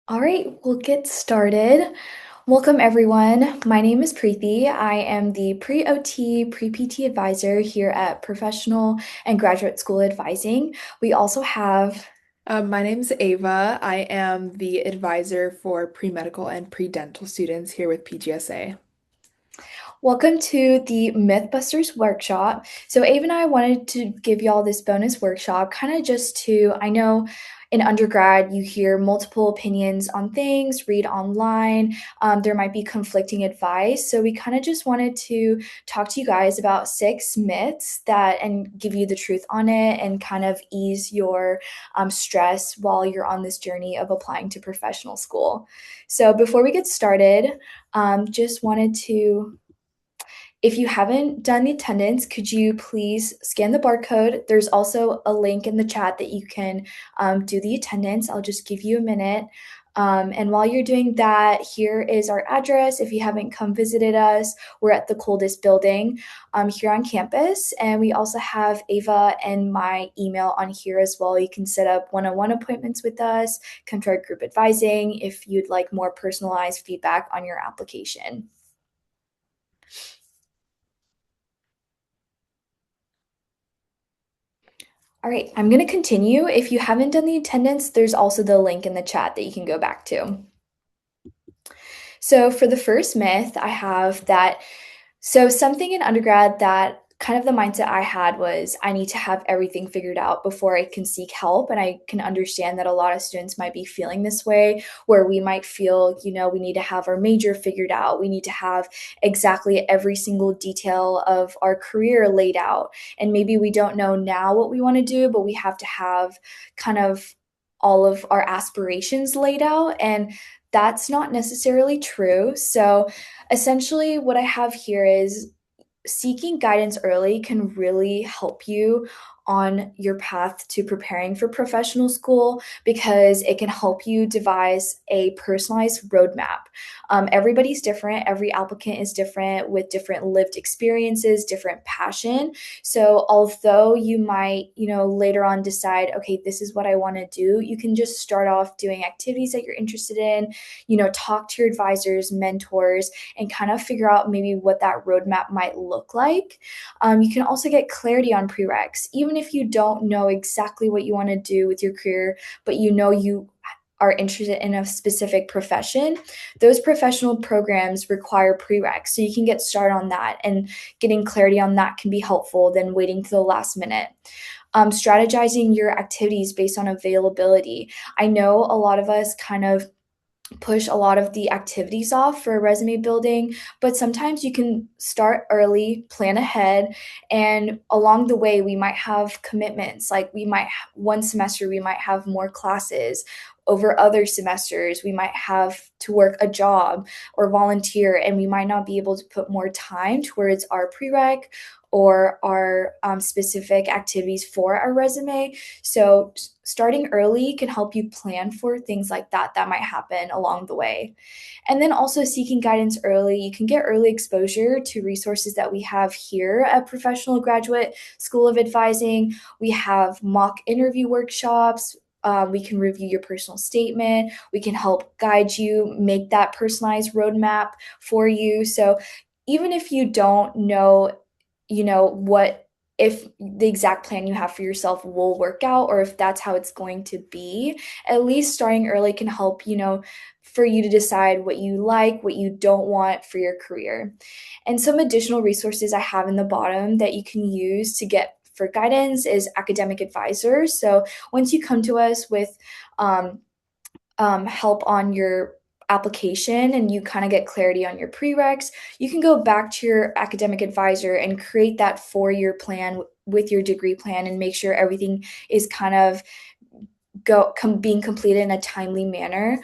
All right, we'll get started. Welcome, everyone. My name is Preeti. I am the pre-OT, pre-PT advisor here at Professional and Graduate School Advising. We also have, My name's Ava. I am the advisor for pre-medical and pre-dental students here with PGSA. welcome to the MythBusters Workshop. So, Ava and I wanted to give y'all this bonus workshop, kind of just to, I know in undergrad, you hear multiple opinions on things, read online. There might be conflicting advice. So, we kind of just wanted to talk to you guys about 6 myths and give you the truth on it and kind of ease your stress while you're on this journey of applying to professional school. So, before we get started, just wanted to if you haven't done the attendance, could you please scan the barcode? There's also a link in the chat that you can do the attendance. I'll just give you a minute. And while you're doing that, here is our address. If you haven't come visited us, we're at the coldest building here on campus. And we also have Ava and my email on here as well. You can set up one-on-one appointments with us, come to our group advising if you'd like more personalized feedback on your application. All right, I'm going to continue. If you haven't done the attendance, there's also the link in the chat that you can go back to. So, for the first myth, I have that. So, something in undergrad that kind of the mindset I had was I need to have everything figured out before I can seek help. And I can understand that a lot of students might be feeling this way, where we might feel, we need to have our major figured out. We need to have exactly every single detail of our career laid out. And maybe we don't know now what we want to do, but we have to have kind of all of our aspirations laid out. And that's not necessarily true. So, essentially, what I have here is seeking guidance early can really help you on your path to preparing for professional school because it can help you devise a personalized roadmap. Everybody's different, every applicant is different with different lived experiences, different passion. So, although you might, later on decide, okay, this is what I want to do, you can just start off doing activities that you're interested in, talk to your advisors, mentors, and kind of figure out maybe what that roadmap might look like. You can also get clarity on prereqs, even if you don't know exactly what you want to do with your career, but you are interested in a specific profession. Those professional programs require prereqs, so you can get started on that, and getting clarity on that can be helpful than waiting to the last minute. Strategizing your activities based on availability. I know a lot of us kind of push a lot of the activities off for resume building, but sometimes you can start early, plan ahead, and along the way, we might have commitments. Like one semester, we might have more classes. Over other semesters, we might have to work a job or volunteer, and we might not be able to put more time towards our prereq or our specific activities for our resume. So, starting early can help you plan for things like that might happen along the way. And then also seeking guidance early, you can get early exposure to resources that we have here at Professional Graduate School of Advising. We have mock interview workshops. We can review your personal statement. We can help guide you, make that personalized roadmap for you. So even if you don't know, what if the exact plan you have for yourself will work out or if that's how it's going to be, at least starting early can help, for you to decide what you like, what you don't want for your career. And some additional resources I have in the bottom that you can use to get for guidance is academic advisors. So once you come to us with help on your application and you kind of get clarity on your prereqs, you can go back to your academic advisor and create that 4-year plan with your degree plan and make sure everything is kind of being completed in a timely manner,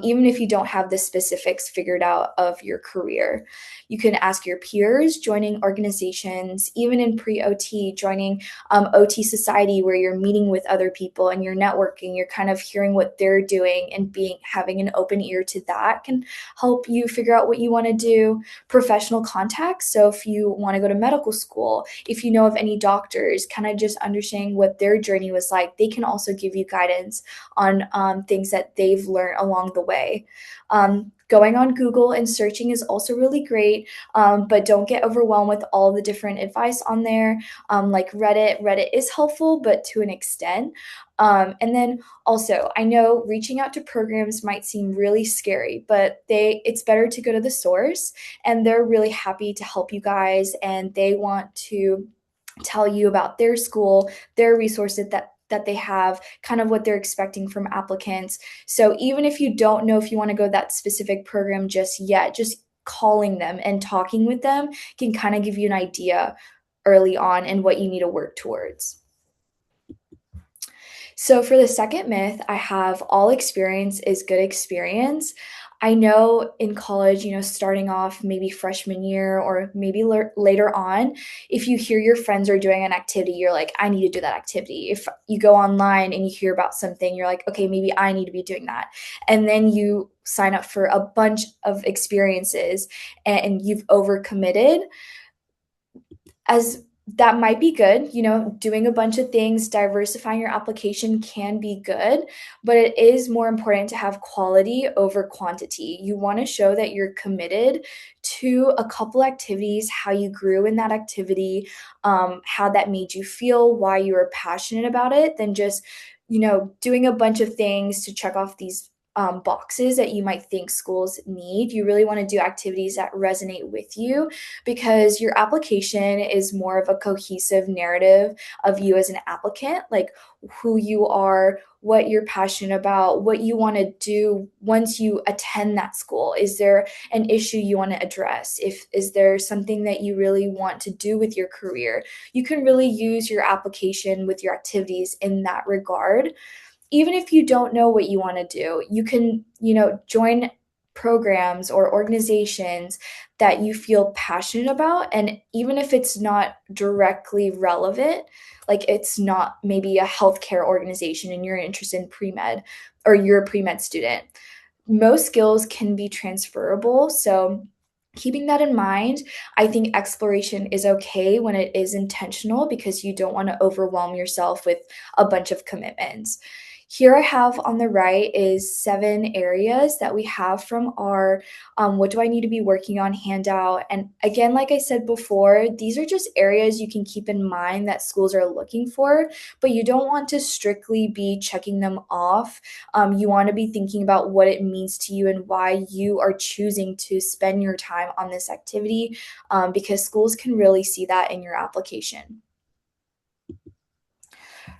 even if you don't have the specifics figured out of your career. You can ask your peers, joining organizations, even in pre-OT, joining OT society where you're meeting with other people and you're networking, you're kind of hearing what they're doing and having an open ear to that can help you figure out what you want to do. Professional contacts, so if you want to go to medical school, if you know of any doctors, kind of just understanding what their journey was like, they can also give you guidance guidance on things that they've learned along the way. Going on Google and searching is also really great, but don't get overwhelmed with all the different advice on there. Like Reddit is helpful, but to an extent. And then also, I know reaching out to programs might seem really scary, but it's better to go to the source, and they're really happy to help you guys, and they want to tell you about their school, their resources that they have, kind of what they're expecting from applicants. So even if you don't know if you want to go that specific program just yet, just calling them and talking with them can kind of give you an idea early on and what you need to work towards. So for the second myth, I have all experience is good experience. I know in college, starting off maybe freshman year or maybe later on, if you hear your friends are doing an activity, you're like, I need to do that activity. If you go online and you hear about something, you're like, okay, maybe I need to be doing that. And then you sign up for a bunch of experiences and you've overcommitted. As that might be good, doing a bunch of things, diversifying your application can be good, but it is more important to have quality over quantity. You want to show that you're committed to a couple activities, how you grew in that activity, how that made you feel, why you were passionate about it, than just, doing a bunch of things to check off these boxes that you might think schools need. You really want to do activities that resonate with you, because your application is more of a cohesive narrative of you as an applicant, like who you are, what you're passionate about, what you want to do once you attend that school. Is there an issue you want to address? If is there something that you really want to do with your career? You can really use your application with your activities in that regard. Even if you don't know what you want to do, you can, join programs or organizations that you feel passionate about. And even if it's not directly relevant, like it's not maybe a healthcare organization and you're interested in pre med or you're a pre med student, most skills can be transferable. So, keeping that in mind, I think exploration is okay when it is intentional, because you don't want to overwhelm yourself with a bunch of commitments. Here I have on the right is 7 areas that we have from our what do I need to be working on handout. And again, like I said before, these are just areas you can keep in mind that schools are looking for, but you don't want to strictly be checking them off. You want to be thinking about what it means to you and why you are choosing to spend your time on this activity, because schools can really see that in your application.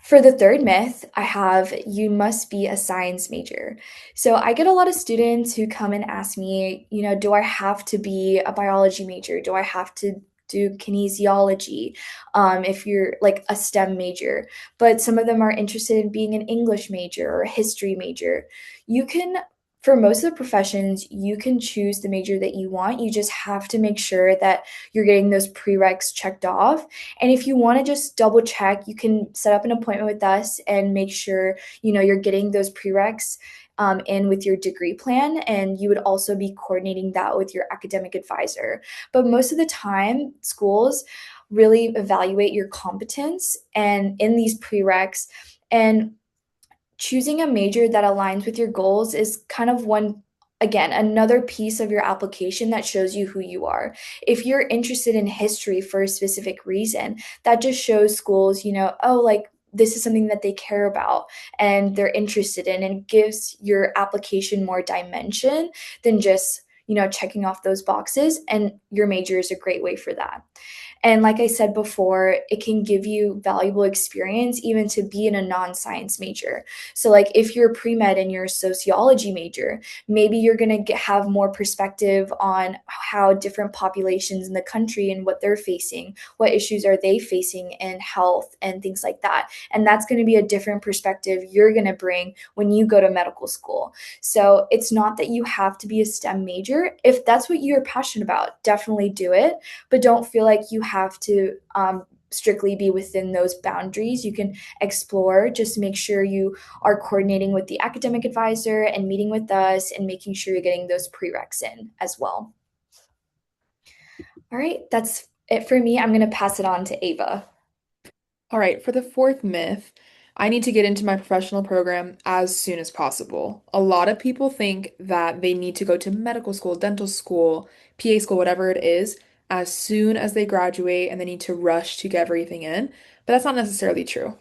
For the third myth, I have you must be a science major. So I get a lot of students who come and ask me, do I have to be a biology major? Do I have to do kinesiology if you're like a STEM major? But some of them are interested in being an English major or a history major. You can, for most of the professions, you can choose the major that you want. You just have to make sure that you're getting those prereqs checked off. And if you want to just double check, you can set up an appointment with us and make sure, you're getting those prereqs in with your degree plan. And you would also be coordinating that with your academic advisor. But most of the time, schools really evaluate your competence and in these prereqs. And choosing a major that aligns with your goals is kind of again, another piece of your application that shows you who you are. If you're interested in history for a specific reason, that just shows schools, oh, like this is something that they care about and they're interested in, and gives your application more dimension than just, checking off those boxes. And your major is a great way for that. And like I said before, it can give you valuable experience even to be in a non-science major. So like if you're pre-med and you're a sociology major, maybe you're going to have more perspective on how different populations in the country and what they're facing, what issues are they facing in health and things like that. And that's going to be a different perspective you're going to bring when you go to medical school. So it's not that you have to be a STEM major. If that's what you're passionate about, definitely do it, but don't feel like you have to strictly be within those boundaries. You can explore, just make sure you are coordinating with the academic advisor and meeting with us and making sure you're getting those prereqs in as well. All right, that's it for me. I'm going to pass it on to Ava. All right, for the fourth myth, I need to get into my professional program as soon as possible. A lot of people think that they need to go to medical school, dental school, PA school, whatever it is, as soon as they graduate and they need to rush to get everything in. But that's not necessarily true.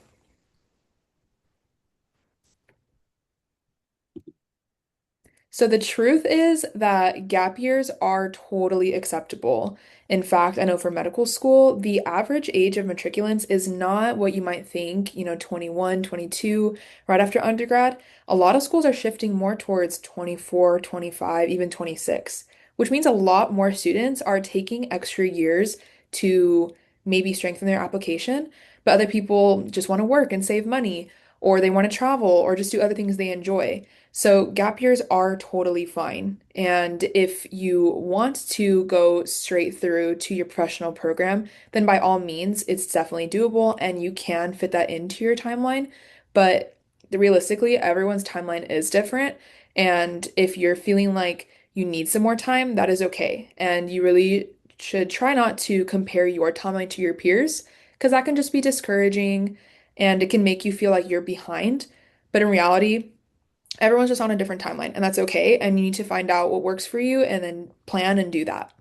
So the truth is that gap years are totally acceptable. In fact, I know for medical school, the average age of matriculants is not what you might think, 21, 22, right after undergrad. A lot of schools are shifting more towards 24, 25, even 26, which means a lot more students are taking extra years to maybe strengthen their application, but other people just want to work and save money, or they want to travel, or just do other things they enjoy. So gap years are totally fine. And if you want to go straight through to your professional program, then by all means, it's definitely doable and you can fit that into your timeline. But realistically, everyone's timeline is different. And if you're feeling like you need some more time, that is okay. And you really should try not to compare your timeline to your peers, because that can just be discouraging and it can make you feel like you're behind. But in reality, everyone's just on a different timeline, and that's okay. And you need to find out what works for you and then plan and do that.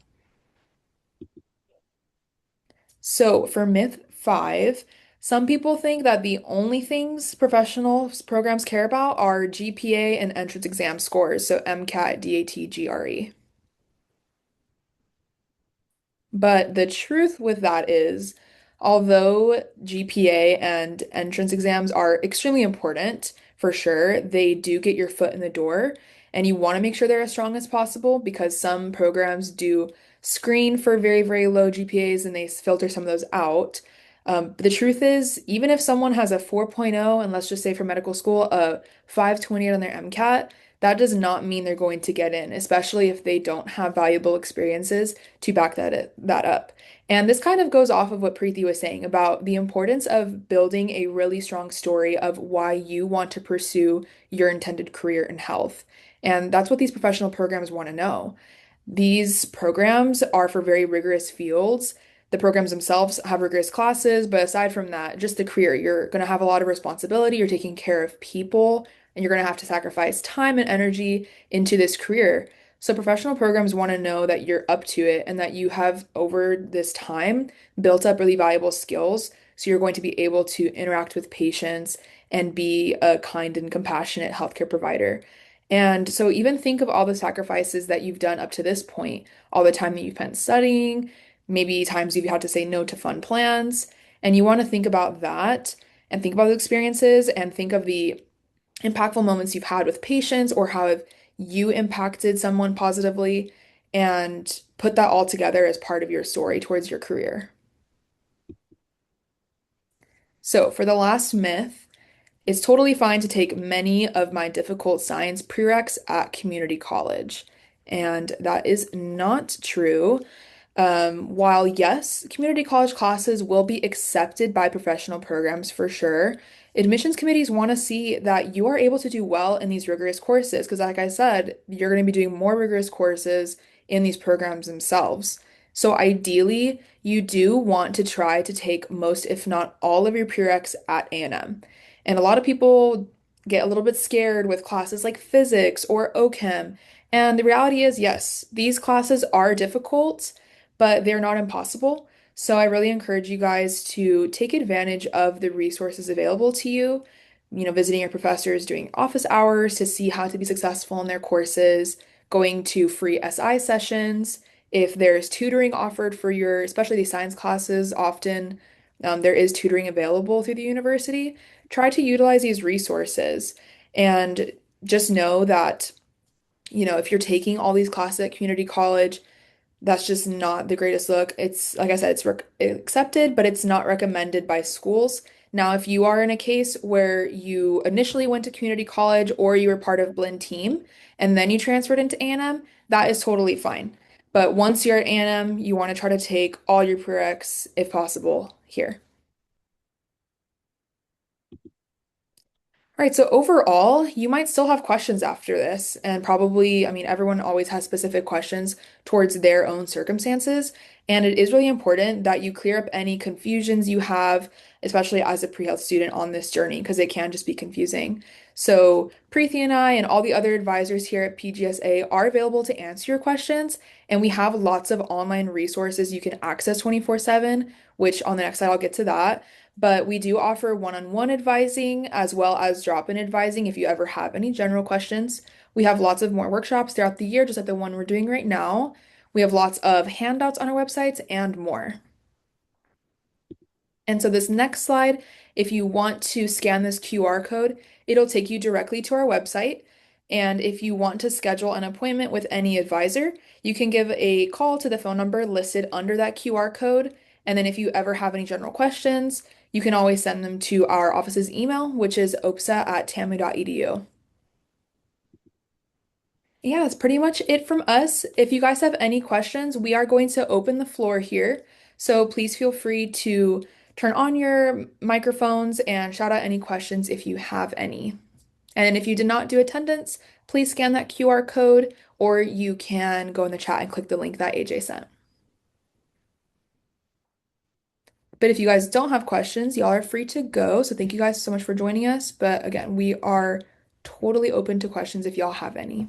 So, for myth 5, some people think that the only things professional programs care about are GPA and entrance exam scores, so MCAT, DAT, GRE. But the truth with that is, although GPA and entrance exams are extremely important, for sure, they do get your foot in the door, and you want to make sure they're as strong as possible because some programs do screen for very, very low GPAs and they filter some of those out. But the truth is, even if someone has a 4.0, and let's just say for medical school, a 528 on their MCAT, that does not mean they're going to get in, especially if they don't have valuable experiences to back that up. And this kind of goes off of what Preeti was saying about the importance of building a really strong story of why you want to pursue your intended career in health. And that's what these professional programs want to know. These programs are for very rigorous fields. The programs themselves have rigorous classes, but aside from that, just the career, you're going to have a lot of responsibility. You're taking care of people, and you're going to have to sacrifice time and energy into this career. So professional programs want to know that you're up to it and that you have over this time built up really valuable skills. So you're going to be able to interact with patients and be a kind and compassionate healthcare provider. And so even think of all the sacrifices that you've done up to this point, all the time that you've spent studying, maybe times you've had to say no to fun plans. And you want to think about that and think about the experiences and think of the impactful moments you've had with patients or how have you impacted someone positively and put that all together as part of your story towards your career. So, for the last myth, it's totally fine to take many of my difficult science prereqs at community college. And that is not true. While yes, community college classes will be accepted by professional programs for sure, admissions committees want to see that you are able to do well in these rigorous courses. Because, like I said, you're going to be doing more rigorous courses in these programs themselves. So, ideally, you do want to try to take most, if not all, of your prereqs at A&M. And a lot of people get a little bit scared with classes like physics or OChem. And the reality is, yes, these classes are difficult, but they're not impossible. So I really encourage you guys to take advantage of the resources available to you, visiting your professors, doing office hours to see how to be successful in their courses, going to free SI sessions. If there's tutoring offered for your, especially these science classes, often there is tutoring available through the university. Try to utilize these resources and just know that, if you're taking all these classes at community college, that's just not the greatest look. It's like I said, it's rec accepted, but it's not recommended by schools. Now, if you are in a case where you initially went to community college or you were part of blend team and then you transferred into A&M, that is totally fine. But once you're at A&M, you want to try to take all your prereqs if possible here. All right, so overall, you might still have questions after this, and probably, I mean, everyone always has specific questions towards their own circumstances, and it is really important that you clear up any confusions you have, especially as a pre-health student on this journey, because it can just be confusing. So, Preeti and I and all the other advisors here at PGSA are available to answer your questions, and we have lots of online resources you can access 24/7, which on the next slide I'll get to that. But we do offer one-on-one advising as well as drop-in advising if you ever have any general questions. We have lots of more workshops throughout the year, just like the one we're doing right now. We have lots of handouts on our websites and more. And so this next slide, if you want to scan this QR code, it'll take you directly to our website. And if you want to schedule an appointment with any advisor, you can give a call to the phone number listed under that QR code. And then if you ever have any general questions, you can always send them to our office's email, which is opsa@tamu.edu. Yeah, that's pretty much it from us. If you guys have any questions, we are going to open the floor here. So please feel free to turn on your microphones and shout out any questions if you have any. And if you did not do attendance, please scan that QR code or you can go in the chat and click the link that AJ sent. But if you guys don't have questions, y'all are free to go. So thank you guys so much for joining us. But again, we are totally open to questions if y'all have any.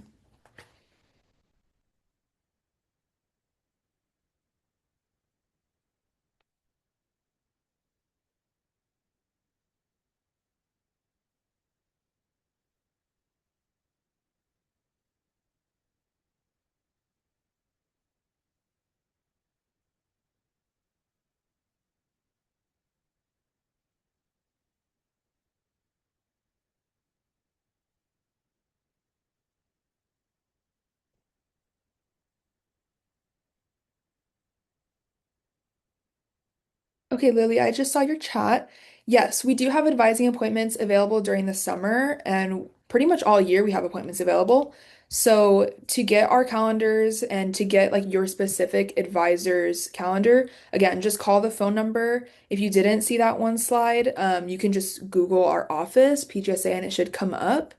Okay, Lily, I just saw your chat. Yes, we do have advising appointments available during the summer and pretty much all year we have appointments available. So to get our calendars and to get like your specific advisor's calendar, again, just call the phone number. If you didn't see that one slide, you can just Google our office, PGSA, and it should come up.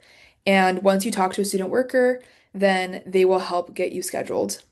And once you talk to a student worker, then they will help get you scheduled.